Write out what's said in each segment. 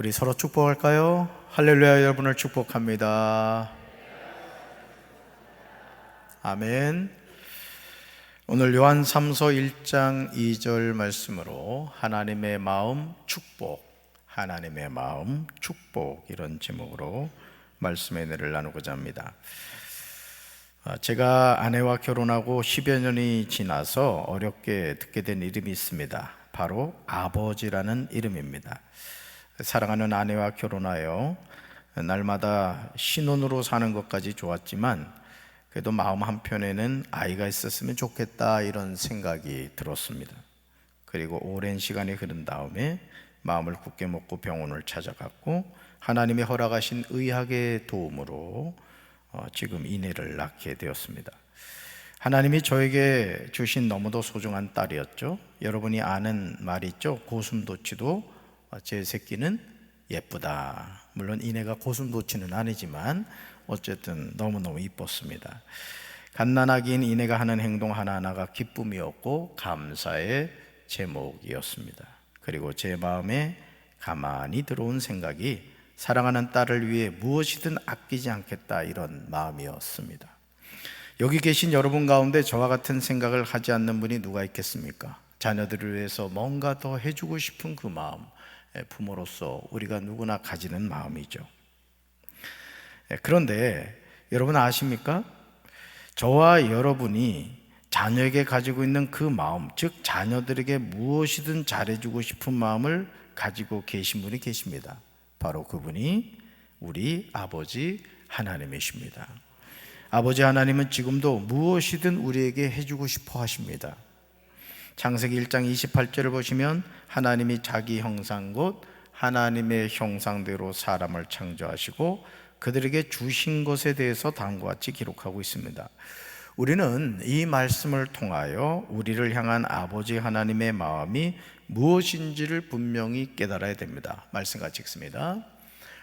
우리 서로 축복할까요? 할렐루야. 여러분을 축복합니다. 아멘. 오늘 요한 3서 1장 2절 말씀으로 하나님의 마음 축복, 하나님의 마음 축복, 이런 제목으로 말씀의 은혜를 나누고자 합니다. 제가 아내와 결혼하고 10여 년이 지나서 어렵게 듣게 된 이름이 있습니다. 바로 아버지라는 이름입니다. 사랑하는 아내와 결혼하여 날마다 신혼으로 사는 것까지 좋았지만 그래도 마음 한편에는 아이가 있었으면 좋겠다, 이런 생각이 들었습니다. 그리고 오랜 시간이 흐른 다음에 마음을 굳게 먹고 병원을 찾아갔고 하나님이 허락하신 의학의 도움으로 지금 이내를 낳게 되었습니다. 하나님이 저에게 주신 너무도 소중한 딸이었죠. 여러분이 아는 말이 있죠. 고슴도치도 제 새끼는 예쁘다. 물론 이내가 고슴도치는 아니지만 어쨌든 너무너무 이뻤습니다. 갓난아기인 이내가 하는 행동 하나하나가 기쁨이었고 감사의 제목이었습니다. 그리고 제 마음에 가만히 들어온 생각이 사랑하는 딸을 위해 무엇이든 아끼지 않겠다, 이런 마음이었습니다. 여기 계신 여러분 가운데 저와 같은 생각을 하지 않는 분이 누가 있겠습니까? 자녀들을 위해서 뭔가 더 해주고 싶은 그 마음, 부모로서 우리가 누구나 가지는 마음이죠. 그런데 여러분 아십니까? 저와 여러분이 자녀에게 가지고 있는 그 마음, 즉 자녀들에게 무엇이든 잘해주고 싶은 마음을 가지고 계신 분이 계십니다. 바로 그분이 우리 아버지 하나님이십니다. 아버지 하나님은 지금도 무엇이든 우리에게 해주고 싶어 하십니다. 창세기 1장 28절을 보시면 하나님이 자기 형상 곧 하나님의 형상대로 사람을 창조하시고 그들에게 주신 것에 대해서 다음과 같이 기록하고 있습니다. 우리는 이 말씀을 통하여 우리를 향한 아버지 하나님의 마음이 무엇인지를 분명히 깨달아야 됩니다. 말씀 같이 읽습니다.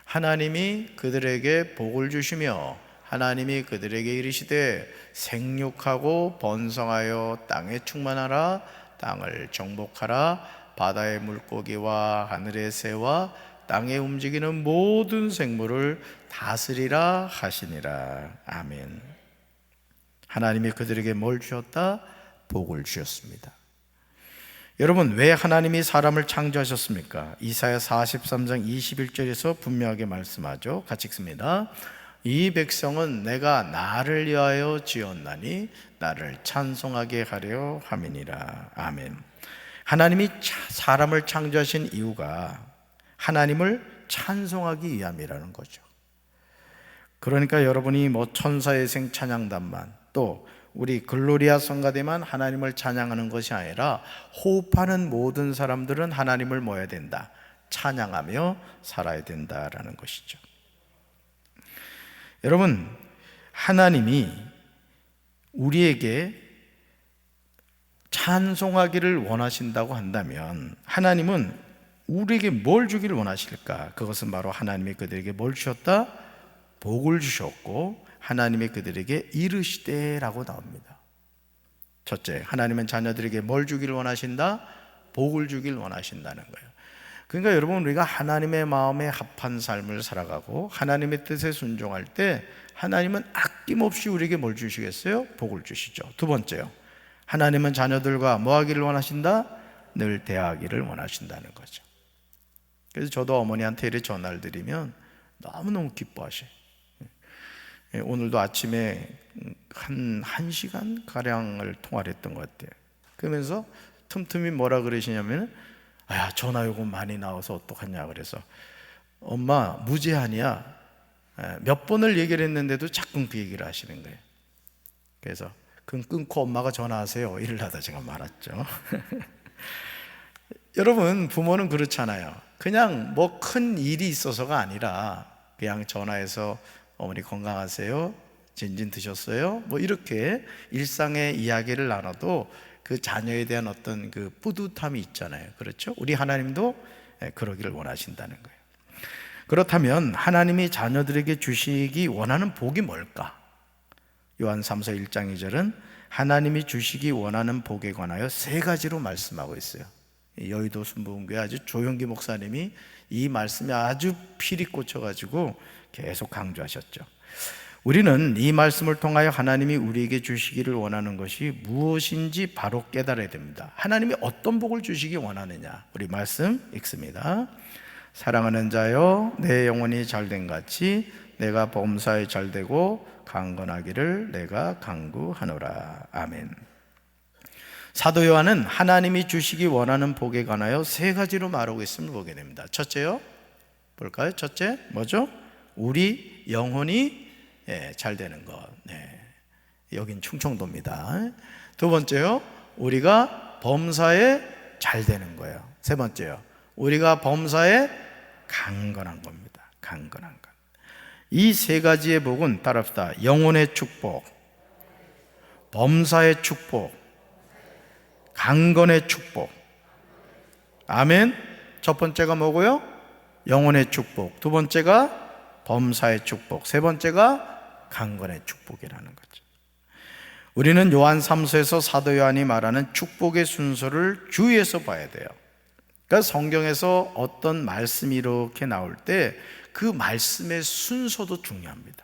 하나님이 그들에게 복을 주시며 하나님이 그들에게 이르시되 생육하고 번성하여 땅에 충만하라, 땅을 정복하라, 바다의 물고기와 하늘의 새와 땅에 움직이는 모든 생물을 다스리라 하시니라. 아멘. 하나님이 그들에게 뭘 주셨다? 복을 주셨습니다. 여러분, 왜 하나님이 사람을 창조하셨습니까? 이사야 43장 21절에서 분명하게 말씀하죠. 같이 읽습니다. 이 백성은 내가 나를 위하여 지었나니 나를 찬송하게 하려 함이니라. 아멘. 하나님이 사람을 창조하신 이유가 하나님을 찬송하기 위함이라는 거죠. 그러니까 여러분이 천사의 생 찬양단만, 또 우리 글로리아 성가대만 하나님을 찬양하는 것이 아니라 호흡하는 모든 사람들은 하나님을 뭐 해야 된다? 찬양하며 살아야 된다라는 것이죠. 여러분, 하나님이 우리에게 찬송하기를 원하신다고 한다면 하나님은 우리에게 뭘 주기를 원하실까? 그것은 바로 하나님이 그들에게 뭘 주셨다? 복을 주셨고 하나님이 그들에게 이르시되라고 나옵니다. 첫째, 하나님은 자녀들에게 뭘 주기를 원하신다? 복을 주기를 원하신다는 거예요. 그러니까 여러분, 우리가 하나님의 마음에 합한 삶을 살아가고 하나님의 뜻에 순종할 때 하나님은 아낌없이 우리에게 뭘 주시겠어요? 복을 주시죠. 두 번째요, 하나님은 자녀들과 뭐 하기를 원하신다? 늘 대하기를 원하신다는 거죠. 그래서 저도 어머니한테 이렇게 전화를 드리면 너무너무 기뻐하셔요. 오늘도 아침에 한 1시간가량을 통화를 했던 것 같아요. 그러면서 틈틈이 뭐라 그러시냐면, 야, 전화 요금 많이 나와서 어떡하냐. 그래서 엄마 무제한이야. 몇 번을 얘기를 했는데도 자꾸 그 얘기를 하시는 거예요. 그래서 그럼 끊고 엄마가 전화하세요, 이러려다 제가 말았죠. 여러분, 부모는 그렇잖아요. 그냥 뭐 큰 일이 있어서가 아니라 그냥 전화해서 어머니 건강하세요? 진진 드셨어요? 뭐 이렇게 일상의 이야기를 나눠도 그 자녀에 대한 어떤 그 뿌듯함이 있잖아요. 그렇죠? 우리 하나님도 그러기를 원하신다는 거예요. 그렇다면 하나님이 자녀들에게 주시기 원하는 복이 뭘까? 요한 3서 1장 2절은 하나님이 주시기 원하는 복에 관하여 3가지로 말씀하고 있어요. 여의도 순복음교회 아주 조용기 목사님이 이 말씀에 아주 필이 꽂혀가지고 계속 강조하셨죠. 우리는 이 말씀을 통하여 하나님이 우리에게 주시기를 원하는 것이 무엇인지 바로 깨달아야 됩니다. 하나님이 어떤 복을 주시기 원하느냐, 우리 말씀 읽습니다. 사랑하는 자여, 내 영혼이 잘된 같이 내가 범사에 잘되고 강건하기를 내가 간구하노라. 아멘. 사도 요한은 하나님이 주시기 원하는 복에 관하여 세 가지로 말하고 있음을 보게 됩니다. 첫째요, 볼까요? 첫째 뭐죠? 우리 영혼이 잘 되는 것. 여긴 충청도입니다. 두 번째요, 우리가 범사에 잘 되는 거예요. 세 번째요, 우리가 범사에 강건한 겁니다. 강건한 것. 이 세 가지의 복은 따라합시다. 영혼의 축복, 범사의 축복, 강건의 축복. 아멘. 첫 번째가 뭐고요? 영혼의 축복. 두 번째가 범사의 축복. 세 번째가 강건의 축복이라는 거죠. 우리는 요한 3서에서 사도 요한이 말하는 축복의 순서를 주의해서 봐야 돼요. 그러니까 성경에서 어떤 말씀이 이렇게 나올 때 그 말씀의 순서도 중요합니다.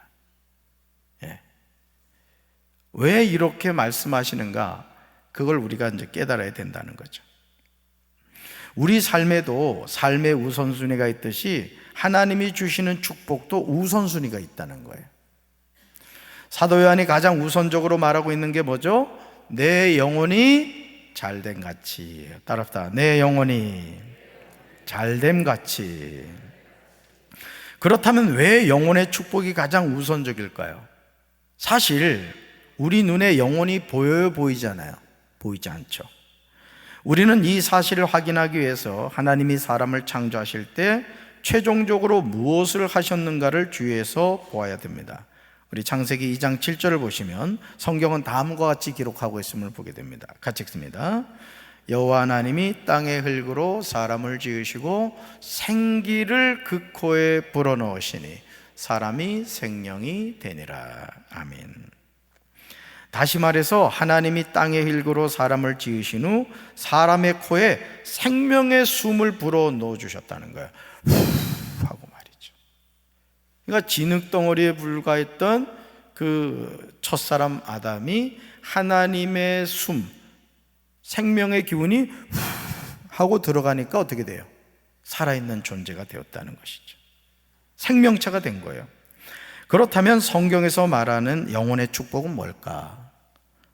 왜 이렇게 말씀하시는가? 그걸 우리가 이제 깨달아야 된다는 거죠. 우리 삶에도 삶의 우선순위가 있듯이 하나님이 주시는 축복도 우선순위가 있다는 거예요. 사도 요한이 가장 우선적으로 말하고 있는 게 뭐죠? 내 영혼이 잘됨 같이. 따라합시다. 내 영혼이 잘됨 같이. 그렇다면 왜 영혼의 축복이 가장 우선적일까요? 사실 우리 눈에 영혼이 보여요, 보이잖아요? 보이지 않죠. 우리는 이 사실을 확인하기 위해서 하나님이 사람을 창조하실 때 최종적으로 무엇을 하셨는가를 주의해서 보아야 됩니다. 우리 창세기 2장 7절을 보시면 성경은 다음과 같이 기록하고 있음을 보게 됩니다. 같이 읽습니다. 여호와 하나님이 땅의 흙으로 사람을 지으시고 생기를 그 코에 불어넣으시니 사람이 생명이 되니라. 아멘. 다시 말해서 하나님이 땅의 흙으로 사람을 지으신 후 사람의 코에 생명의 숨을 불어 넣어 주셨다는 거예요. 후 하고 말이죠. 그러니까 진흙덩어리에 불과했던 그 첫사람 아담이 하나님의 숨, 생명의 기운이 후 하고 들어가니까 어떻게 돼요? 살아있는 존재가 되었다는 것이죠. 생명체가 된 거예요. 그렇다면 성경에서 말하는 영혼의 축복은 뭘까?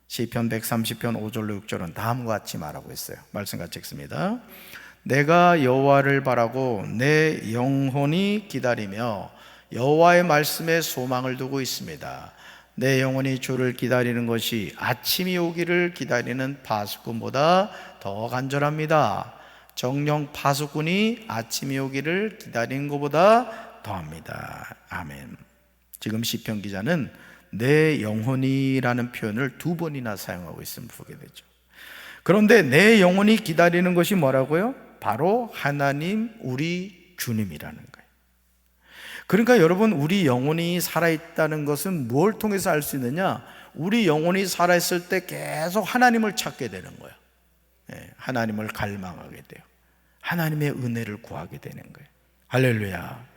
시편 130편 5절로 6절은 다음과 같이 말하고 있어요. 말씀 같이 읽습니다. 내가 여호와를 바라고 내 영혼이 기다리며 여호와의 말씀에 소망을 두고 있습니다. 내 영혼이 주를 기다리는 것이 아침이 오기를 기다리는 파수꾼보다 더 간절합니다. 정령 파수꾼이 아침이 오기를 기다리는 것보다 더합니다. 아멘. 지금 시편 기자는 내 영혼이라는 표현을 두 번이나 사용하고 있음을 보게 되죠. 그런데 내 영혼이 기다리는 것이 뭐라고요? 바로 하나님 우리 주님이라는 거예요. 그러니까 여러분, 우리 영혼이 살아있다는 것은 뭘 통해서 알 수 있느냐? 우리 영혼이 살아있을 때 계속 하나님을 찾게 되는 거예요. 하나님을 갈망하게 돼요. 하나님의 은혜를 구하게 되는 거예요. 할렐루야.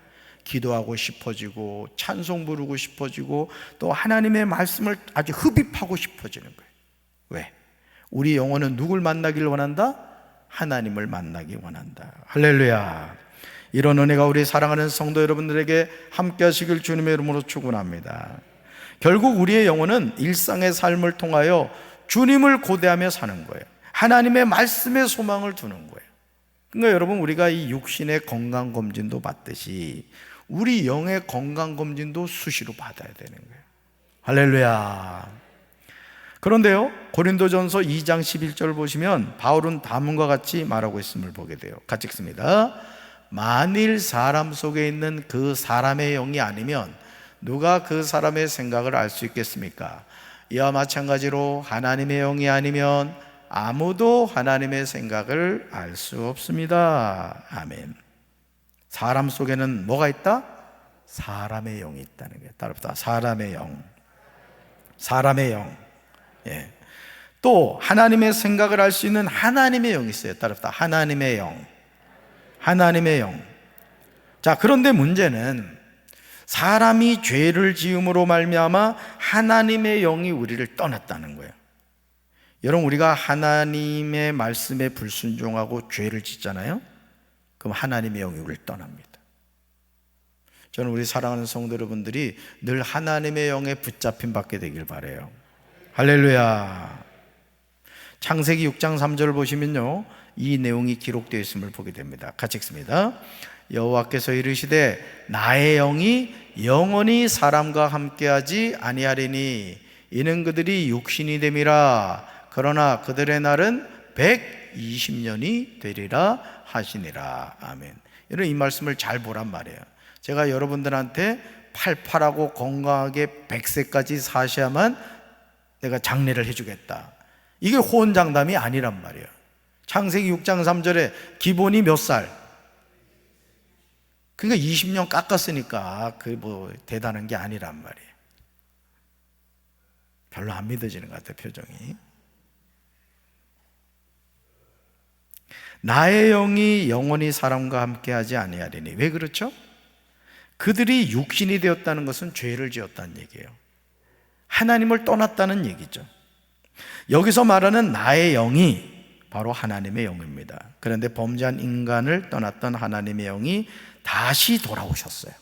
기도하고 싶어지고 찬송 부르고 싶어지고 또 하나님의 말씀을 아주 흡입하고 싶어지는 거예요. 왜? 우리 영혼은 누굴 만나길 원한다? 하나님을 만나기 원한다. 할렐루야. 이런 은혜가 우리 사랑하는 성도 여러분들에게 함께 하시길 주님의 이름으로 축원합니다. 결국 우리의 영혼은 일상의 삶을 통하여 주님을 고대하며 사는 거예요. 하나님의 말씀에 소망을 두는 거예요. 그러니까 여러분, 우리가 이 육신의 건강검진도 받듯이 우리 영의 건강검진도 수시로 받아야 되는 거예요. 할렐루야. 그런데요, 고린도전서 2장 11절 보시면 바울은 다음과 같이 말하고 있음을 보게 돼요. 같이 읽습니다. 만일 사람 속에 있는 그 사람의 영이 아니면 누가 그 사람의 생각을 알 수 있겠습니까? 이와 마찬가지로 하나님의 영이 아니면 아무도 하나님의 생각을 알 수 없습니다. 아멘. 사람 속에는 뭐가 있다? 사람의 영이 있다는 거예요. 따라합시다. 사람의 영. 사람의 영. 또 하나님의 생각을 알 수 있는 하나님의 영이 있어요. 따라서 하나님의 영. 하나님의 영. 자, 그런데 문제는 사람이 죄를 지음으로 말미암아 하나님의 영이 우리를 떠났다는 거예요. 여러분, 우리가 하나님의 말씀에 불순종하고 죄를 짓잖아요. 그럼 하나님의 영이 우리를 떠납니다. 저는 우리 사랑하는 성도 여러분들이 늘 하나님의 영에 붙잡힘 받게 되길 바라요. 할렐루야. 창세기 6장 3절을 보시면요, 이 내용이 기록되어 있음을 보게 됩니다. 같이 읽습니다. 여호와께서 이르시되 나의 영이 영원히 사람과 함께하지 아니하리니 이는 그들이 육신이 됨이라. 그러나 그들의 날은 120년이 되리라 하시니라. 아멘. 여러분, 이 말씀을 잘 보란 말이에요. 제가 여러분들한테 팔팔하고 건강하게 100세까지 사셔야만 내가 장례를 해주겠다, 이게 호언장담이 아니란 말이에요. 창세기 6장 3절에 기본이 몇 살? 그러니까 20년 깎았으니까 그게 뭐 대단한 게 아니란 말이에요. 별로 안 믿어지는 것 같아요, 표정이. 나의 영이 영원히 사람과 함께하지 아니하리니. 왜 그렇죠? 그들이 육신이 되었다는 것은 죄를 지었다는 얘기예요. 하나님을 떠났다는 얘기죠. 여기서 말하는 나의 영이 바로 하나님의 영입니다. 그런데 범죄한 인간을 떠났던 하나님의 영이 다시 돌아오셨어요.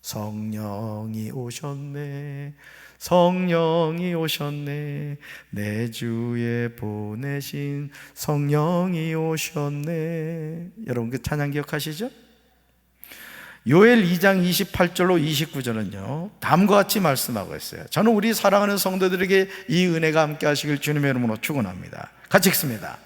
성령이 오셨네, 성령이 오셨네, 내 주에 보내신 성령이 오셨네. 여러분, 그 찬양 기억하시죠? 요엘 2장 28절로 29절은요 다음과 같이 말씀하고 있어요. 저는 우리 사랑하는 성도들에게 이 은혜가 함께 하시길 주님의 이름으로 축원합니다. 같이 읽습니다.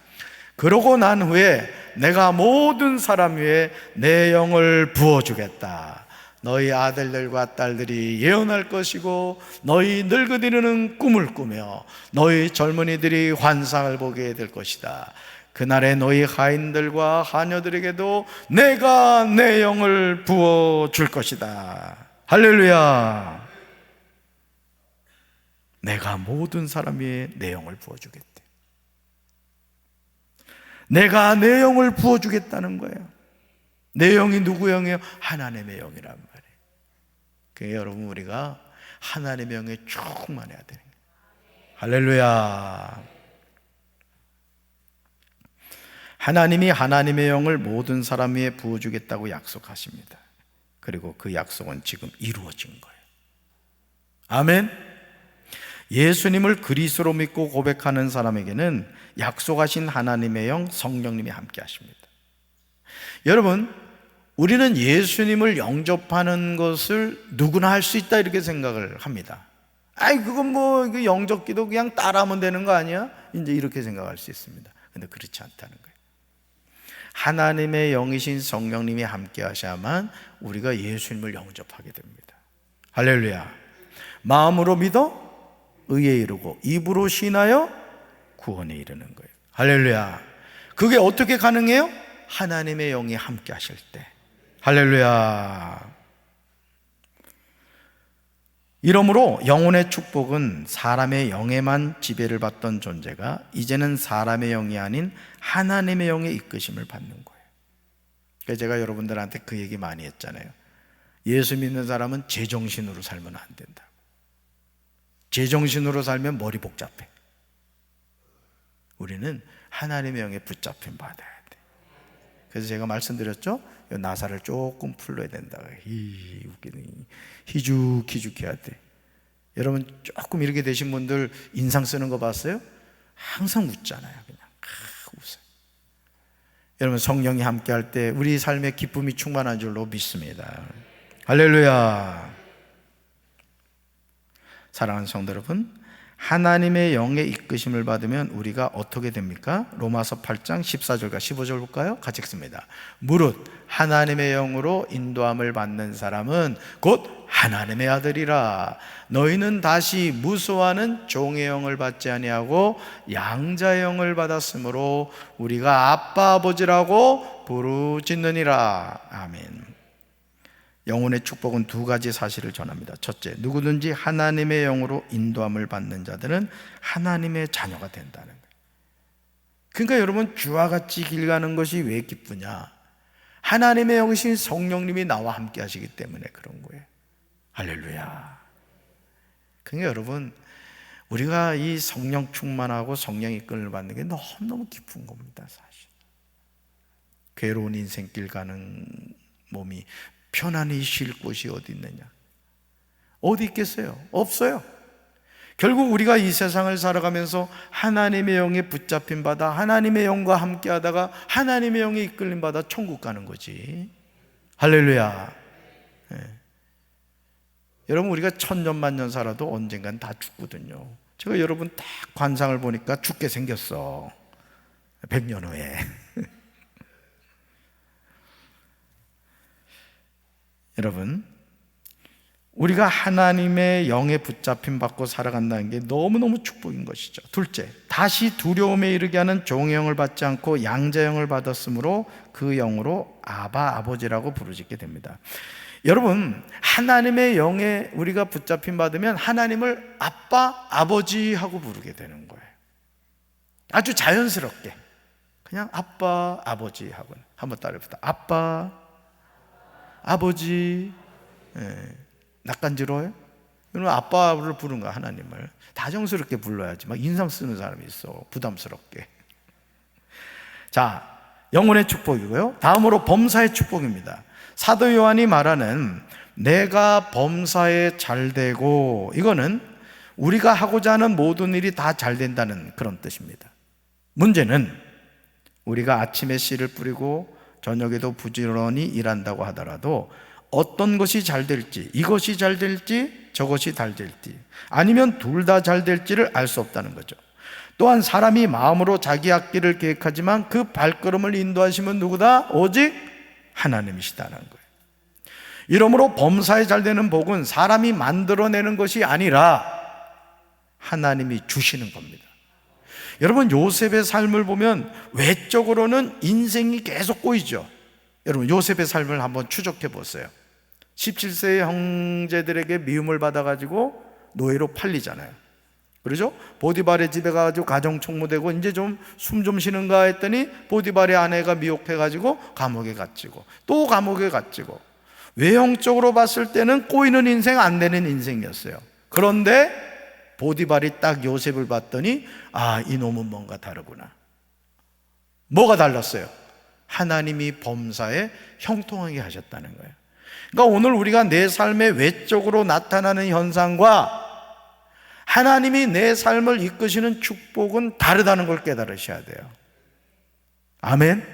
그러고 난 후에 내가 모든 사람 위에 내 영을 부어주겠다. 너희 아들들과 딸들이 예언할 것이고 너희 늙은이는 꿈을 꾸며 너희 젊은이들이 환상을 보게 될 것이다. 그날에 너희 하인들과 하녀들에게도 내가 내 영을 부어줄 것이다. 할렐루야. 내가 모든 사람 위에 내 영을 부어주겠대. 내가 내 영을 부어주겠다는 거예요. 내 영이 누구 영이에요? 하나님의 영이란 말이에요. 그러니까 여러분, 우리가 하나님의 영에 충만해야 되는 거예요. 할렐루야. 하나님이 하나님의 영을 모든 사람 위에 부어주겠다고 약속하십니다. 그리고 그 약속은 지금 이루어진 거예요. 아멘. 예수님을 그리스도로 믿고 고백하는 사람에게는 약속하신 하나님의 영, 성령님이 함께 하십니다. 여러분, 우리는 예수님을 영접하는 것을 누구나 할 수 있다, 이렇게 생각을 합니다. 아이, 그건 뭐 영접기도 그냥 따라하면 되는 거 아니야? 이제 이렇게 생각할 수 있습니다. 근데 그렇지 않다는 거예요. 하나님의 영이신 성령님이 함께 하셔야만 우리가 예수님을 영접하게 됩니다. 할렐루야. 마음으로 믿어 의에 이르고 입으로 신하여 구원에 이르는 거예요. 할렐루야. 그게 어떻게 가능해요? 하나님의 영이 함께 하실 때. 할렐루야. 이러므로 영혼의 축복은 사람의 영에만 지배를 받던 존재가 이제는 사람의 영이 아닌 하나님의 영의 이끄심을 받는 거예요. 그래서 제가 여러분들한테 그 얘기 많이 했잖아요. 예수 믿는 사람은 제정신으로 살면 안 된다. 제정신으로 살면 머리 복잡해. 우리는 하나님의 영에 붙잡힘 받아야 돼. 그래서 제가 말씀드렸죠? 나사를 조금 풀러야 된다. 희죽희죽해야 돼. 여러분, 조금 이렇게 되신 분들 인상 쓰는 거 봤어요? 항상 웃잖아요. 그냥 웃어요. 여러분, 성령이 함께 할 때 우리 삶에 기쁨이 충만한 줄로 믿습니다. 할렐루야. 사랑하는 성도 여러분, 하나님의 영의 이끄심을 받으면 우리가 어떻게 됩니까? 로마서 8장 14절과 15절 볼까요? 같이 읽습니다. 무릇 하나님의 영으로 인도함을 받는 사람은 곧 하나님의 아들이라. 너희는 다시 무소하는 종의 영을 받지 아니하고 양자의 영을 받았으므로 우리가 아빠 아버지라고 부르짖느니라. 아멘. 영혼의 축복은 두 가지 사실을 전합니다. 첫째, 누구든지 하나님의 영으로 인도함을 받는 자들은 하나님의 자녀가 된다는 거예요. 그러니까 여러분, 주와 같이 길 가는 것이 왜 기쁘냐? 하나님의 영이신 성령님이 나와 함께 하시기 때문에 그런 거예요. 할렐루야. 그러니까 여러분, 우리가 이 성령 충만하고 성령 이끌림을 받는 게 너무너무 기쁜 겁니다. 사실 괴로운 인생길 가는 몸이 편안히 쉴 곳이 어디 있느냐? 어디 있겠어요? 없어요. 결국 우리가 이 세상을 살아가면서 하나님의 영에 붙잡힌 바다, 하나님의 영과 함께 하다가 하나님의 영에 이끌림 받아 천국 가는 거지. 할렐루야. 네. 여러분, 우리가 천년 만년 살아도 언젠간 다 죽거든요. 제가 여러분 딱 관상을 보니까 죽게 생겼어. 100년 후에. 여러분, 우리가 하나님의 영에 붙잡힘 받고 살아간다는 게 너무너무 축복인 것이죠. 둘째, 다시 두려움에 이르게 하는 종의 영을 받지 않고 양자 영을 받았으므로 그 영으로 아바, 아버지라고 부르짖게 됩니다. 여러분, 하나님의 영에 우리가 붙잡힘 받으면 하나님을 아빠, 아버지 하고 부르게 되는 거예요. 아주 자연스럽게 그냥 아빠, 아버지 하고. 한번 따라해보다. 아빠, 아버지. 낯간지러워요? 그러면 아빠를 부른 거야. 하나님을 다정스럽게 불러야지. 막 인상 쓰는 사람이 있어, 부담스럽게. 자, 영혼의 축복이고요. 다음으로 범사의 축복입니다. 사도 요한이 말하는 내가 범사에 잘되고, 이거는 우리가 하고자 하는 모든 일이 다 잘 된다는 그런 뜻입니다. 문제는 우리가 아침에 씨를 뿌리고 저녁에도 부지런히 일한다고 하더라도 어떤 것이 잘 될지, 이것이 잘 될지 저것이 잘 될지, 아니면 둘 다 잘 될지를 알 수 없다는 거죠. 또한 사람이 마음으로 자기 앞길을 계획하지만 그 발걸음을 인도하시면 누구다? 오직 하나님이시다는 거예요. 이러므로 범사에 잘 되는 복은 사람이 만들어내는 것이 아니라 하나님이 주시는 겁니다. 여러분, 요셉의 삶을 보면 외적으로는 인생이 계속 꼬이죠. 여러분, 요셉의 삶을 한번 추적해 보세요. 17세의 형제들에게 미움을 받아가지고 노예로 팔리잖아요. 그러죠? 보디발의 집에 가가지고 가정총무되고 이제 좀 숨 좀 쉬는가 했더니 보디발의 아내가 미혹해가지고 감옥에 갇히고 또 감옥에 갇히고. 외형적으로 봤을 때는 꼬이는 인생, 안 되는 인생이었어요. 그런데 보디발이 딱 요셉을 봤더니 아, 이놈은 뭔가 다르구나. 뭐가 달랐어요? 하나님이 범사에 형통하게 하셨다는 거예요. 그러니까 오늘 우리가 내 삶의 외적으로 나타나는 현상과 하나님이 내 삶을 이끄시는 축복은 다르다는 걸 깨달으셔야 돼요. 아멘.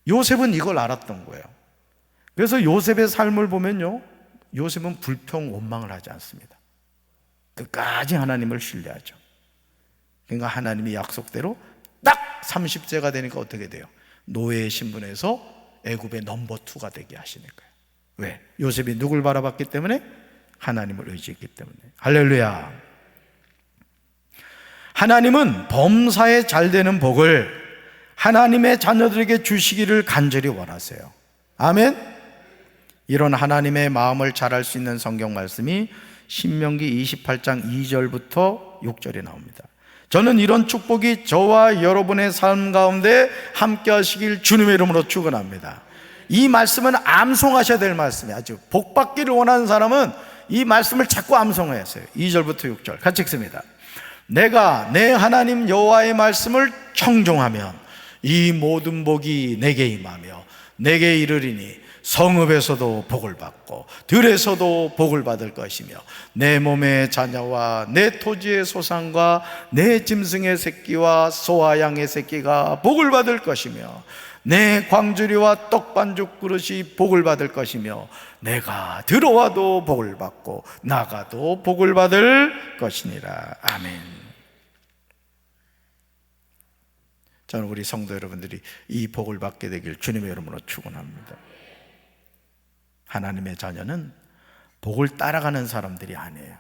요셉은 이걸 알았던 거예요. 그래서 요셉의 삶을 보면요, 요셉은 불평 원망을 하지 않습니다. 끝까지 하나님을 신뢰하죠. 그러니까 하나님이 약속대로 딱 30세가 되니까 어떻게 돼요? 노예의 신분에서 애굽의 넘버 2가 되게 하시는 거예요. 왜? 요셉이 누굴 바라봤기 때문에? 하나님을 의지했기 때문에. 할렐루야. 하나님은 범사에 잘 되는 복을 하나님의 자녀들에게 주시기를 간절히 원하세요. 아멘. 이런 하나님의 마음을 잘할 수 있는 성경 말씀이 신명기 28장 2절부터 6절에 나옵니다. 저는 이런 축복이 저와 여러분의 삶 가운데 함께 하시길 주님의 이름으로 축원합니다. 이 말씀은 암송하셔야 될 말씀이에요. 아주 복받기를 원하는 사람은 이 말씀을 자꾸 암송해야 해요. 2절부터 6절 같이 읽습니다. 내가 내 하나님 여호와의 말씀을 청종하면 이 모든 복이 내게 임하며 내게 이르리니 성읍에서도 복을 받고 들에서도 복을 받을 것이며 내 몸의 자녀와 내 토지의 소산과 내 짐승의 새끼와 소와 양의 새끼가 복을 받을 것이며 내 광주리와 떡반죽 그릇이 복을 받을 것이며 내가 들어와도 복을 받고 나가도 복을 받을 것이니라. 아멘. 저는 우리 성도 여러분들이 이 복을 받게 되길 주님의 이름으로 축원합니다. 하나님의 자녀는 복을 따라가는 사람들이 아니에요.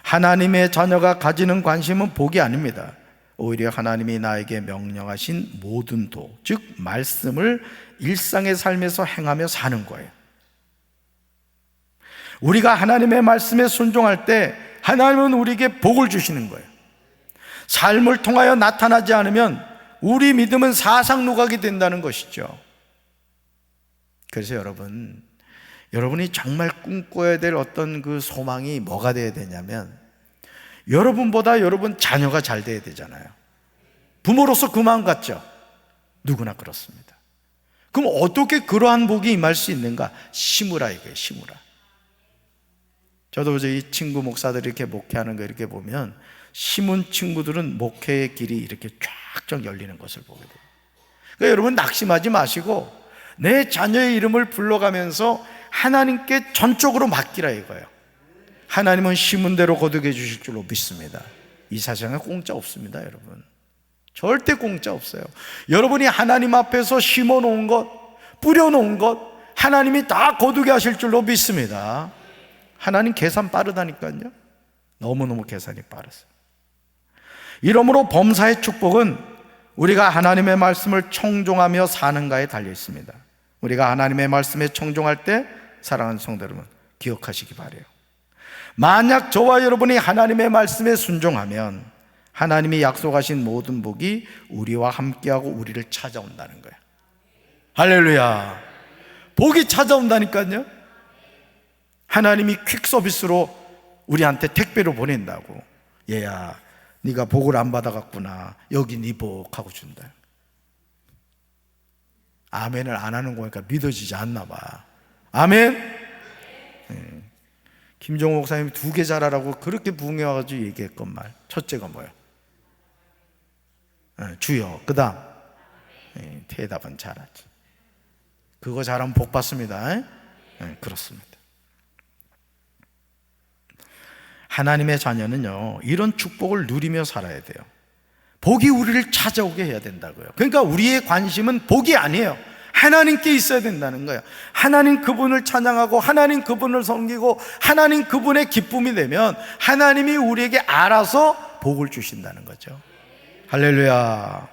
하나님의 자녀가 가지는 관심은 복이 아닙니다. 오히려 하나님이 나에게 명령하신 모든 도, 즉 말씀을 일상의 삶에서 행하며 사는 거예요. 우리가 하나님의 말씀에 순종할 때 하나님은 우리에게 복을 주시는 거예요. 삶을 통하여 나타나지 않으면 우리 믿음은 사상누각이 된다는 것이죠. 그래서 여러분이 정말 꿈꿔야 될 어떤 그 소망이 뭐가 되어야 되냐면, 여러분보다 여러분 자녀가 잘 돼야 되잖아요. 부모로서 그 마음 같죠? 누구나 그렇습니다. 그럼 어떻게 그러한 복이 임할 수 있는가? 심으라 이거예요. 심으라. 저도 이 친구 목사들이 이렇게 목회하는 거 이렇게 보면 심은 친구들은 목회의 길이 이렇게 쫙쫙 열리는 것을 보게 돼요. 그러니까 여러분 낙심하지 마시고 내 자녀의 이름을 불러가면서 하나님께 전적으로 맡기라 이거예요. 하나님은 심은 대로 거두게 주실 줄로 믿습니다. 이 세상에 공짜 없습니다, 여러분. 절대 공짜 없어요. 여러분이 하나님 앞에서 심어놓은 것, 뿌려놓은 것, 하나님이 다 거두게 하실 줄로 믿습니다. 하나님 계산 빠르다니까요. 너무너무 계산이 빠르세요. 이러므로 범사의 축복은 우리가 하나님의 말씀을 청종하며 사는가에 달려 있습니다. 우리가 하나님의 말씀에 청종할 때 사랑하는 성도 여러분, 기억하시기 바라요. 만약 저와 여러분이 하나님의 말씀에 순종하면 하나님이 약속하신 모든 복이 우리와 함께하고 우리를 찾아온다는 거예요. 할렐루야. 복이 찾아온다니까요. 하나님이 퀵 서비스로 우리한테 택배로 보낸다고. 얘야, 네가 복을 안 받아갔구나. 여기 네 복 하고 준다. 아멘을 안 하는 거니까 믿어지지 않나 봐. 아멘. 김종호 목사님이 2개 잘하라고 그렇게 부흥해와가지고 얘기했건 말. 첫째가 뭐야? 주여. 그 다음 대답은 잘하지. 그거 잘하면 복 받습니다. 그렇습니다. 하나님의 자녀는요, 이런 축복을 누리며 살아야 돼요. 복이 우리를 찾아오게 해야 된다고요. 그러니까 우리의 관심은 복이 아니에요. 하나님께 있어야 된다는 거예요. 하나님 그분을 찬양하고 하나님 그분을 섬기고 하나님 그분의 기쁨이 되면 하나님이 우리에게 알아서 복을 주신다는 거죠. 할렐루야.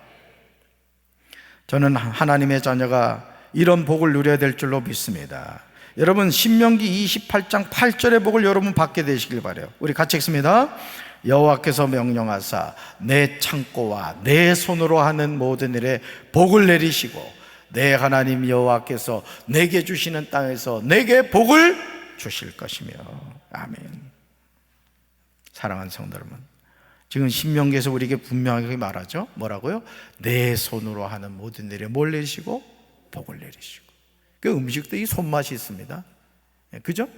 저는 하나님의 자녀가 이런 복을 누려야 될 줄로 믿습니다. 여러분, 신명기 28장 8절의 복을 여러분 받게 되시길 바라요. 우리 같이 읽습니다. 여호와께서 명령하사 내 창고와 내 손으로 하는 모든 일에 복을 내리시고 내 하나님 여호와께서 내게 주시는 땅에서 내게 복을 주실 것이며. 아멘. 사랑하는 성도 여러분, 지금 신명기에서 우리에게 분명하게 말하죠. 뭐라고요? 내 손으로 하는 모든 일에 뭘 내리시고? 복을 내리시고. 그 음식도 이 손맛이 있습니다. 그죠?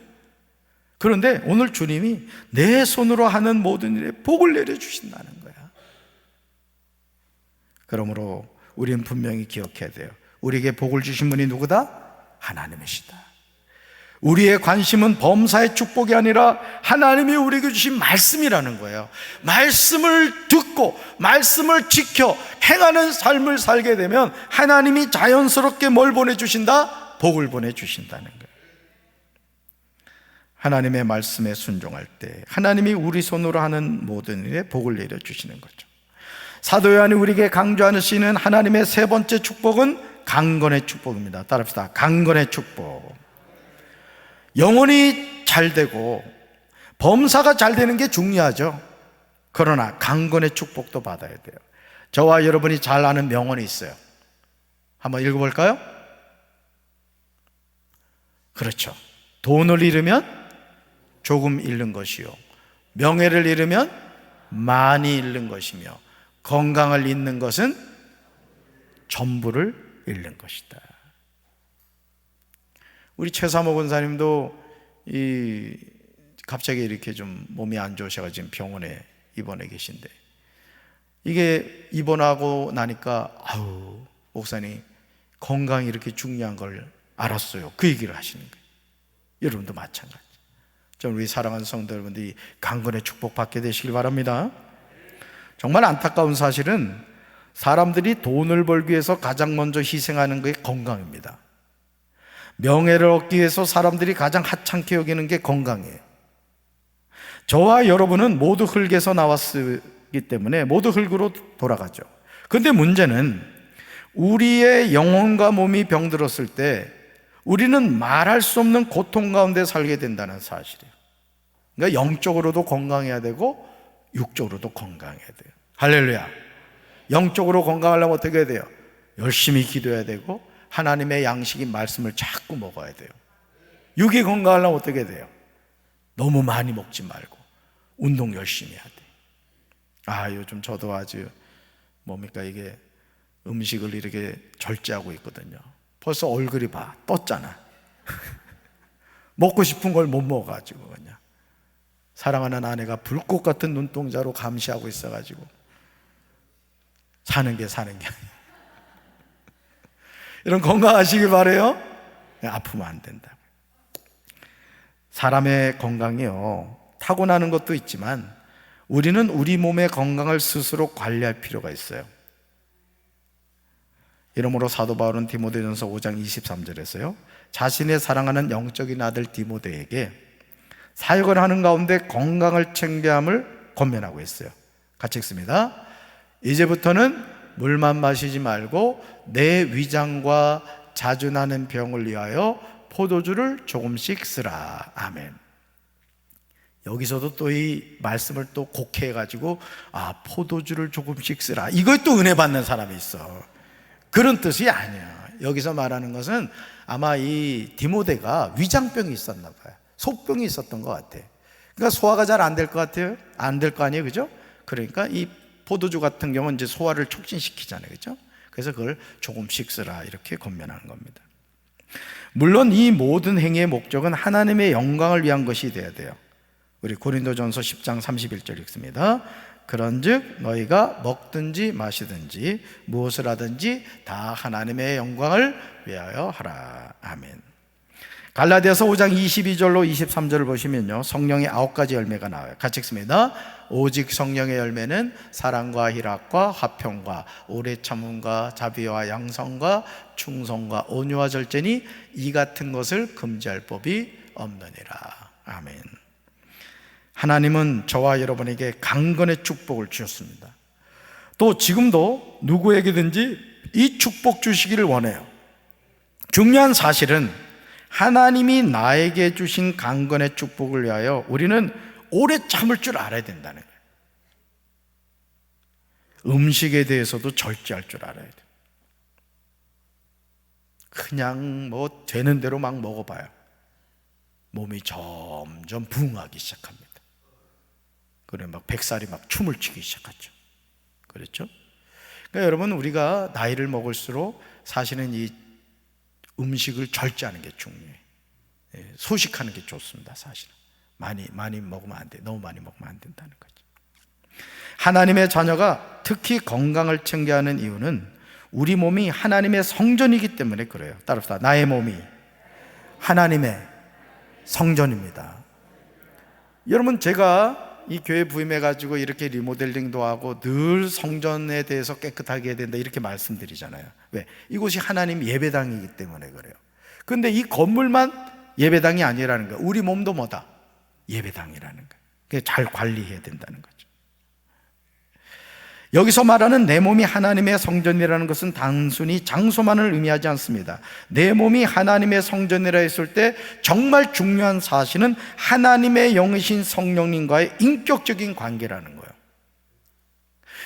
그런데 오늘 주님이 내 손으로 하는 모든 일에 복을 내려주신다는 거야. 그러므로 우리는 분명히 기억해야 돼요. 우리에게 복을 주신 분이 누구다? 하나님이시다. 우리의 관심은 범사의 축복이 아니라 하나님이 우리에게 주신 말씀이라는 거예요. 말씀을 듣고 말씀을 지켜 행하는 삶을 살게 되면 하나님이 자연스럽게 뭘 보내주신다? 복을 보내주신다는 거예요. 하나님의 말씀에 순종할 때 하나님이 우리 손으로 하는 모든 일에 복을 내려주시는 거죠. 사도 요한이 우리에게 강조하시는 하나님의 세 번째 축복은 강건의 축복입니다. 따라합시다. 강건의 축복. 영혼이 잘 되고 범사가 잘 되는 게 중요하죠. 그러나 강건의 축복도 받아야 돼요. 저와 여러분이 잘 아는 명언이 있어요. 한번 읽어볼까요? 그렇죠. 돈을 잃으면 조금 잃는 것이요, 명예를 잃으면 많이 잃는 것이며, 건강을 잃는 것은 전부를 잃는 것이다. 우리 최사모 권사님도 갑자기 이렇게 좀 몸이 안 좋으셔서 지금 병원에 입원해 계신데, 이게 입원하고 나니까 아우 목사님 건강이 이렇게 중요한 걸 알았어요. 그 얘기를 하시는 거예요. 여러분도 마찬가지. 좀 우리 사랑하는 성도 여러분들이 강건의 축복 받게 되시길 바랍니다. 정말 안타까운 사실은 사람들이 돈을 벌기 위해서 가장 먼저 희생하는 게 건강입니다. 명예를 얻기 위해서 사람들이 가장 하찮게 여기는 게 건강이에요. 저와 여러분은 모두 흙에서 나왔을 흙이기 때문에 모두 흙으로 돌아가죠. 근데 문제는 우리의 영혼과 몸이 병들었을 때 우리는 말할 수 없는 고통 가운데 살게 된다는 사실이에요. 그러니까 영적으로도 건강해야 되고 육적으로도 건강해야 돼요. 할렐루야. 영적으로 건강하려면 어떻게 해야 돼요? 열심히 기도해야 되고 하나님의 양식인 말씀을 자꾸 먹어야 돼요. 육이 건강하려면 어떻게 돼요? 너무 많이 먹지 말고 운동 열심히 해야 돼요. 요즘 저도 아주 뭡니까 이게 음식을 이렇게 절제하고 있거든요. 벌써 얼굴이 떴잖아. 먹고 싶은 걸 못 먹어가지고 그냥 사랑하는 아내가 불꽃 같은 눈동자로 감시하고 있어가지고 사는 게 아니야. 이런 건강하시기 바래요. 아프면 안 된다. 사람의 건강이요 타고나는 것도 있지만 우리는 우리 몸의 건강을 스스로 관리할 필요가 있어요. 이러므로 사도 바울은 디모데전서 5장 23절에서요 자신의 사랑하는 영적인 아들 디모데에게 사역을 하는 가운데 건강을 챙겨함을 권면하고 있어요. 같이 읽습니다. 이제부터는 물만 마시지 말고 내 위장과 자주 나는 병을 위하여 포도주를 조금씩 쓰라. 아멘. 여기서도 또 이 말씀을 또 곡해가지고 포도주를 조금씩 쓰라. 이걸 또 은혜 받는 사람이 있어. 그런 뜻이 아니야. 여기서 말하는 것은 아마 이 디모데가 위장병이 있었나 봐요. 속병이 있었던 것 같아. 그러니까 소화가 잘 안 될 것 같아요. 안 될 거 아니에요, 그죠? 그러니까 이 포도주 같은 경우는 이제 소화를 촉진시키잖아요, 그죠? 그래서 그걸 조금씩 쓰라 이렇게 권면하는 겁니다. 물론 이 모든 행위의 목적은 하나님의 영광을 위한 것이 되어야 돼요. 우리 고린도전서 10장 31절 읽습니다. 그런즉 너희가 먹든지 마시든지 무엇을 하든지 다 하나님의 영광을 위하여 하라. 아멘. 갈라디아서 5장 22절로 23절을 보시면요 성령의 9가지 열매가 나와요. 같이 읽습니다. 오직 성령의 열매는 사랑과 희락과 화평과 오래 참음과 자비와 양성과 충성과 온유와 절제니 이 같은 것을 금지할 법이 없느니라. 아멘. 하나님은 저와 여러분에게 강건의 축복을 주셨습니다. 또 지금도 누구에게든지 이 축복 주시기를 원해요. 중요한 사실은 하나님이 나에게 주신 강건의 축복을 위하여 우리는 오래 참을 줄 알아야 된다는 거예요. 음식에 대해서도 절제할 줄 알아야 돼요. 그냥 되는 대로 막 먹어봐요. 몸이 점점 부응하기 시작합니다. 그래 막 뱃살이 막 춤을 추기 시작하죠. 그렇죠? 그러니까 여러분 우리가 나이를 먹을수록 사실은 이 음식을 절제하는 게 중요해요. 소식하는 게 좋습니다. 사실은 많이 먹으면 안 돼. 너무 많이 먹으면 안 된다는 거죠. 하나님의 자녀가 특히 건강을 챙겨야 하는 이유는 우리 몸이 하나님의 성전이기 때문에 그래요. 따라합시다. 나의 몸이 하나님의 성전입니다. 여러분 제가 이 교회 부임해가지고 이렇게 리모델링도 하고 늘 성전에 대해서 깨끗하게 해야 된다 이렇게 말씀드리잖아요. 왜? 이곳이 하나님 예배당이기 때문에 그래요. 근데 이 건물만 예배당이 아니라는 거예요. 우리 몸도 뭐다? 예배당이라는 거예요. 그래서 잘 관리해야 된다는 거죠. 여기서 말하는 내 몸이 하나님의 성전이라는 것은 단순히 장소만을 의미하지 않습니다. 내 몸이 하나님의 성전이라 했을 때 정말 중요한 사실은 하나님의 영이신 성령님과의 인격적인 관계라는 거예요.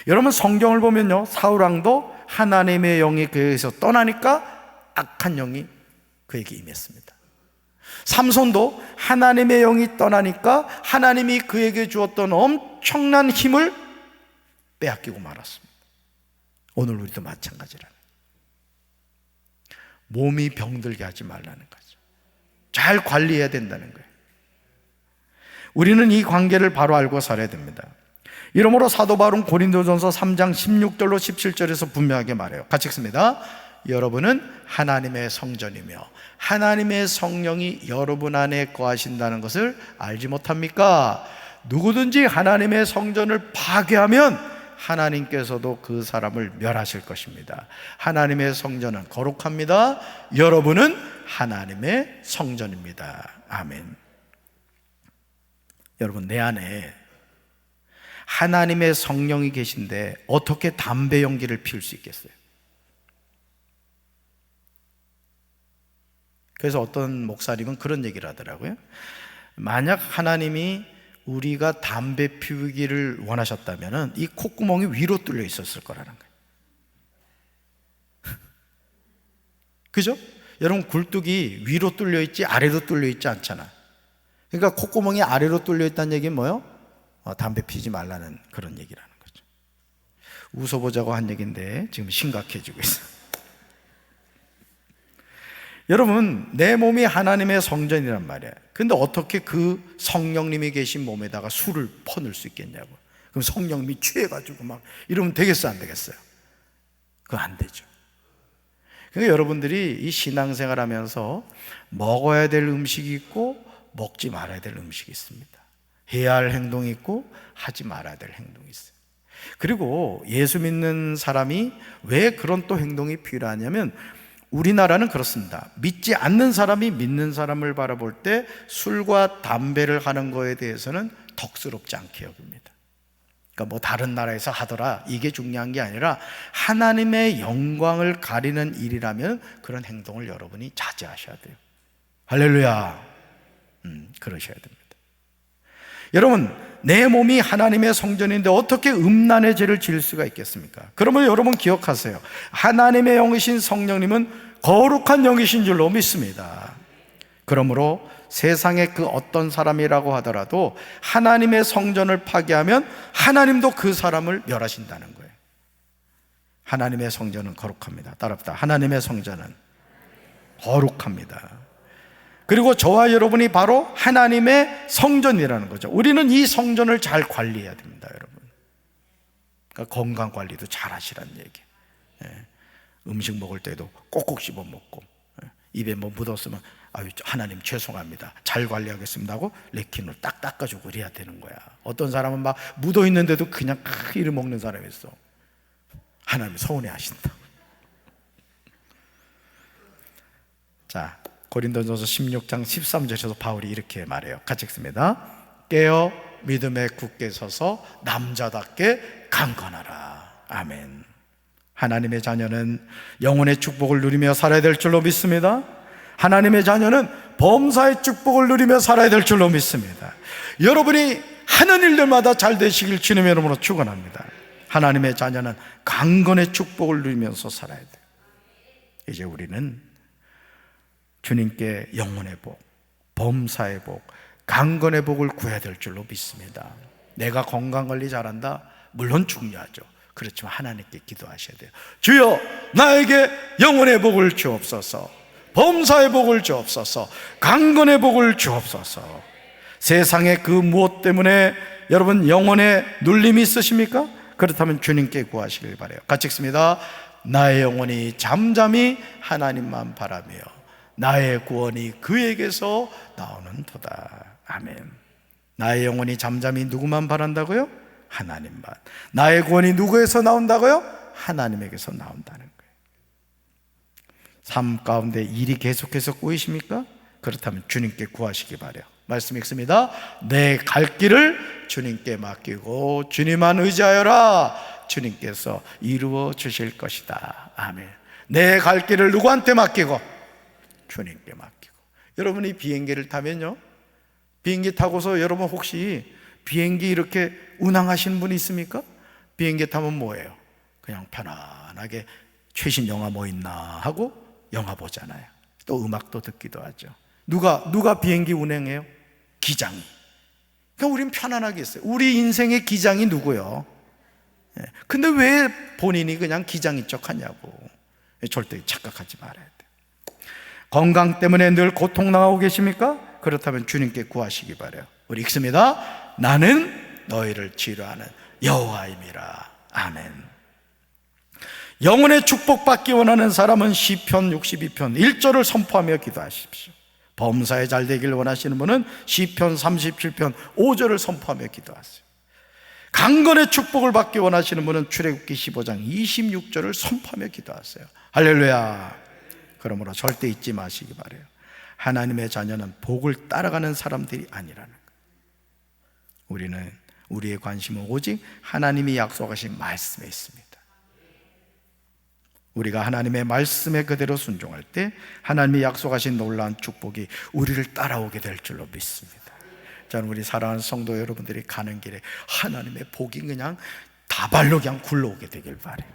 여러분 성경을 보면요 사울왕도 하나님의 영이 그에게서 떠나니까 악한 영이 그에게 임했습니다. 삼손도 하나님의 영이 떠나니까 하나님이 그에게 주었던 엄청난 힘을 빼앗기고 말았습니다. 오늘 우리도 마찬가지라는 몸이 병들게 하지 말라는 거죠. 잘 관리해야 된다는 거예요. 우리는 이 관계를 바로 알고 살아야 됩니다. 이러므로 사도 바울은 고린도전서 3장 16절로 17절에서 분명하게 말해요. 같이 읽습니다. 여러분은 하나님의 성전이며 하나님의 성령이 여러분 안에 거하신다는 것을 알지 못합니까? 누구든지 하나님의 성전을 파괴하면 하나님께서도 그 사람을 멸하실 것입니다. 하나님의 성전은 거룩합니다. 여러분은 하나님의 성전입니다. 아멘. 여러분 내 안에 하나님의 성령이 계신데 어떻게 담배 연기를 피울 수 있겠어요? 그래서 어떤 목사님은 그런 얘기를 하더라고요. 만약 하나님이 우리가 담배 피우기를 원하셨다면 이 콧구멍이 위로 뚫려 있었을 거라는 거예요. 그죠? 여러분, 굴뚝이 위로 뚫려 있지 아래로 뚫려 있지 않잖아. 그러니까 콧구멍이 아래로 뚫려 있다는 얘기는 뭐예요? 담배 피우지 말라는 그런 얘기라는 거죠. 웃어보자고 한 얘기인데 지금 심각해지고 있어요. 여러분, 내 몸이 하나님의 성전이란 말이에요. 근데 어떻게 그 성령님이 계신 몸에다가 술을 퍼넣을 수 있겠냐고. 그럼 성령님이 취해가지고 막 이러면 되겠어, 안 되겠어요? 그거 안 되죠. 그러니까 여러분들이 이 신앙생활 하면서 먹어야 될 음식이 있고 먹지 말아야 될 음식이 있습니다. 해야 할 행동이 있고 하지 말아야 될 행동이 있어요. 그리고 예수 믿는 사람이 왜 그런 또 행동이 필요하냐면, 우리나라는 그렇습니다. 믿지 않는 사람이 믿는 사람을 바라볼 때 술과 담배를 하는 거에 대해서는 덕스럽지 않게 여깁니다. 그러니까 뭐 다른 나라에서 하더라, 이게 중요한 게 아니라 하나님의 영광을 가리는 일이라면 그런 행동을 여러분이 자제하셔야 돼요. 할렐루야. 그러셔야 됩니다. 여러분, 내 몸이 하나님의 성전인데 어떻게 음란의 죄를 지을 수가 있겠습니까? 그러면 여러분 기억하세요. 하나님의 영이신 성령님은 거룩한 영이신 줄로 믿습니다. 그러므로 세상의 그 어떤 사람이라고 하더라도 하나님의 성전을 파괴하면 하나님도 그 사람을 멸하신다는 거예요. 하나님의 성전은 거룩합니다. 따라합시다. 하나님의 성전은 거룩합니다. 그리고 저와 여러분이 바로 하나님의 성전이라는 거죠. 우리는 이 성전을 잘 관리해야 됩니다, 여러분. 그러니까 건강 관리도 잘 하시라는 얘기. 음식 먹을 때도 꼭꼭 씹어 먹고, 입에 뭐 묻었으면 아유 하나님 죄송합니다, 잘 관리하겠습니다 하고 랩킨으로 딱 닦아주고 그래야 되는 거야. 어떤 사람은 막 묻어 있는데도 그냥 이를 먹는 사람이 있어. 하나님 서운해 하신다. 자, 고린도전서 16장 13절에서 바울이 이렇게 말해요. 같이 읽습니다. 깨어 믿음에 굳게 서서 남자답게 강건하라. 아멘. 하나님의 자녀는 영혼의 축복을 누리며 살아야 될 줄로 믿습니다. 하나님의 자녀는 범사의 축복을 누리며 살아야 될 줄로 믿습니다. 여러분이 하는 일들마다 잘 되시길 주님의 이름으로 축원합니다. 하나님의 자녀는 강건의 축복을 누리면서 살아야 돼요. 이제 우리는 주님께 영혼의 복, 범사의 복, 강건의 복을 구해야 될 줄로 믿습니다. 내가 건강관리 잘한다? 물론 중요하죠. 그렇지만 하나님께 기도하셔야 돼요. 주여, 나에게 영혼의 복을 주옵소서, 범사의 복을 주옵소서, 강건의 복을 주옵소서. 세상에 그 무엇 때문에 여러분 영혼에 눌림이 있으십니까? 그렇다면 주님께 구하시길 바라요. 같이 읽습니다. 나의 영혼이 잠잠히 하나님만 바라며 나의 구원이 그에게서 나오는도다. 아멘. 나의 영혼이 잠잠히 누구만 바란다고요? 하나님만. 나의 구원이 누구에서 나온다고요? 하나님에게서 나온다는 거예요. 삶 가운데 일이 계속해서 꼬이십니까? 그렇다면 주님께 구하시기 바라요. 말씀 읽습니다. 내 갈 길을 주님께 맡기고 주님만 의지하여라. 주님께서 이루어 주실 것이다. 아멘. 내 갈 길을 누구한테 맡기고? 주님께 맡기고. 여러분이 비행기를 타면요, 비행기 타고서 여러분 혹시 비행기 이렇게 운항하시는 분이 있습니까? 비행기 타면 뭐예요? 그냥 편안하게 최신 영화 뭐 있나 하고 영화 보잖아요. 또 음악도 듣기도 하죠. 누가 비행기 운행해요? 기장이. 그러니까 우린 편안하게 있어요. 우리 인생의 기장이 누구요? 근데 왜 본인이 그냥 기장인 척 하냐고. 절대 착각하지 말아야 돼요. 건강 때문에 늘 고통당하고 계십니까? 그렇다면 주님께 구하시기 바라요. 우리 읽습니다. 나는 너희를 치료하는 여호와임이라. 아멘. 영혼의 축복받기 원하는 사람은 시편 62편 1절을 선포하며 기도하십시오. 범사에 잘 되기를 원하시는 분은 시편 37편 5절을 선포하며 기도하세요. 강건의 축복을 받기 원하시는 분은 출애굽기 15장 26절을 선포하며 기도하세요. 할렐루야. 그러므로 절대 잊지 마시기 바라요. 하나님의 자녀는 복을 따라가는 사람들이 아니라는 거예요. 우리는 우리의 관심은 오직 하나님이 약속하신 말씀에 있습니다. 우리가 하나님의 말씀에 그대로 순종할 때 하나님이 약속하신 놀라운 축복이 우리를 따라오게 될 줄로 믿습니다. 저는 우리 사랑하는 성도 여러분들이 가는 길에 하나님의 복이 그냥 다발로 그냥 굴러오게 되길 바라요.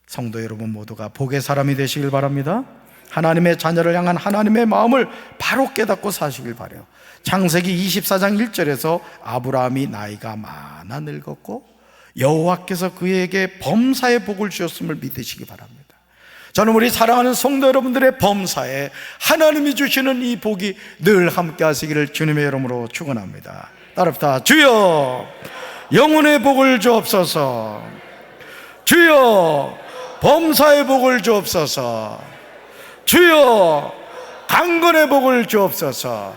성도 여러분 모두가 복의 사람이 되시길 바랍니다. 하나님의 자녀를 향한 하나님의 마음을 바로 깨닫고 사시길 바라요. 창세기 24장 1절에서 아브라함이 나이가 많아 늙었고 여호와께서 그에게 범사의 복을 주셨음을 믿으시기 바랍니다. 저는 우리 사랑하는 성도 여러분들의 범사에 하나님이 주시는 이 복이 늘 함께 하시기를 주님의 이름으로 축원합니다. 따라합시다. 주여 영혼의 복을 주옵소서. 주여 범사의 복을 주옵소서. 주여 강건의 복을 주옵소서.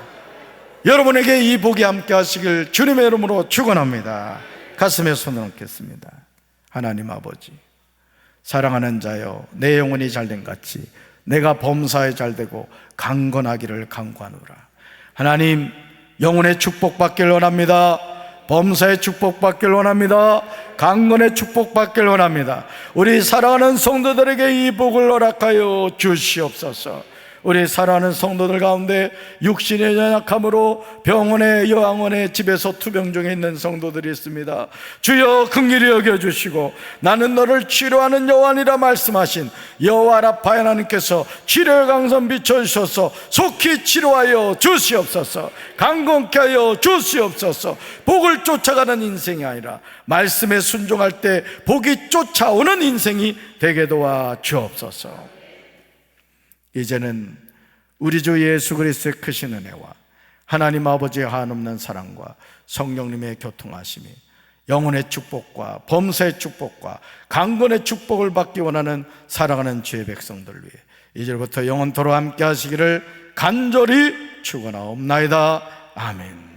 여러분에게 이 복이 함께 하시길 주님의 이름으로 축원합니다. 가슴에 손을 얹겠습니다. 하나님 아버지, 사랑하는 자여, 내 영혼이 잘된 같이 내가 범사에 잘되고 강건하기를 간구하노라. 하나님, 영혼의 축복받길 원합니다. 범사의 축복받길 원합니다. 강건의 축복받길 원합니다. 우리 사랑하는 성도들에게 이 복을 허락하여 주시옵소서. 우리 사랑하는 성도들 가운데 육신의 연약함으로 병원에 요양원에 집에서 투병 중에 있는 성도들이 있습니다. 주여 긍휼히 여겨주시고 나는 너를 치료하는 여호와니라 말씀하신 여호와 라파 하나님께서 치료의 강선 비춰주셔서 속히 치료하여 주시옵소서. 강건케 하여 주시옵소서. 복을 쫓아가는 인생이 아니라 말씀에 순종할 때 복이 쫓아오는 인생이 되게 도와 주옵소서. 이제는 우리 주 예수 그리스도의 크신 은혜와 하나님 아버지의 한없는 사랑과 성령님의 교통하심이 영혼의 축복과 범사의 축복과 강건의 축복을 받기 원하는 사랑하는 주의 백성들 위해 이제부터 영원토록 함께 하시기를 간절히 축원하옵나이다. 아멘.